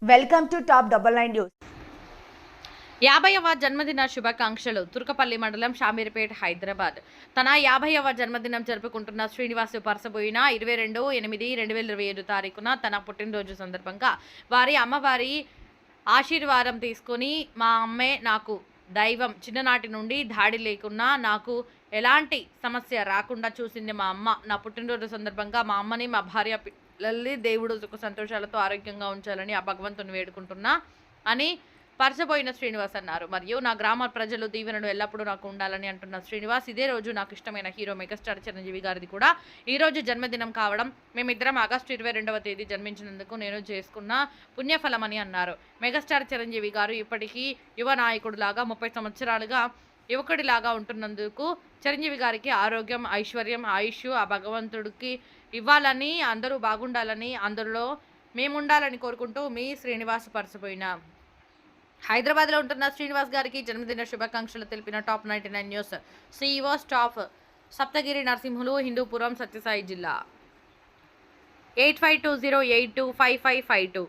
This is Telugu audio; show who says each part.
Speaker 1: Welcome to top 99 news.
Speaker 2: 50వ జన్మదిన శుభాకాంక్షలు. తుర్కపల్లి మండలం షామీర్పేట్, హైదరాబాద్. తన 50వ జన్మదినం జరుపుకుంటున్న శ్రీనివాస్ పరసబోయిన 22/8/2027 తారీఖున తన పుట్టినరోజు సందర్భంగా వారి అమ్మవారి ఆశీర్వాదం తీసుకొని, మా అమ్మే నాకు దైవం, చిన్ననాటి నుండి దాడి లేకున్నా నాకు ఎలాంటి సమస్య రాకుండా చూసింది మా అమ్మ. నా పుట్టినరోజు సందర్భంగా మా అమ్మని, మా భార్య పిల్లల్ని దేవుడు సుఖ సంతోషాలతో ఆరోగ్యంగా ఉంచాలని ఆ భగవంతుని వేడుకుంటున్నా అని పరసబోయిన శ్రీనివాస్ అన్నారు. మరియు నా గ్రామ ప్రజలు దీవెనలు ఎల్లప్పుడూ నాకు ఉండాలని అంటున్న శ్రీనివాస్, ఇదే రోజు నాకు ఇష్టమైన హీరో మెగాస్టార్ చిరంజీవి గారిది కూడా ఈరోజు జన్మదినం కావడం, మేమిద్దరం ఆగస్టు 22వ తేదీ జన్మించినందుకు నేను చేసుకున్న పుణ్యఫలమని అన్నారు. మెగాస్టార్ చిరంజీవి గారు ఇప్పటికీ యువ నాయకుడిలాగా 30 సంవత్సరాలుగా యువకుడిలాగా ఉంటున్నందుకు చిరంజీవి గారికి ఆరోగ్యం, ఐశ్వర్యం, ఆయుష్ ఆ భగవంతుడికి ఇవ్వాలని, అందరూ బాగుండాలని, అందులో మేముండాలని కోరుకుంటూ మీ శ్రీనివాస్ పరసబోయిన. హైదరాబాద్లో ఉంటున్న శ్రీనివాస్ గారికి జన్మదిన శుభాకాంక్షలు తెలిపిన top 99 news CEO staff Saptagiri Narasimhulu, Hindupuram, Sathya Sai జిల్లా. 8520825552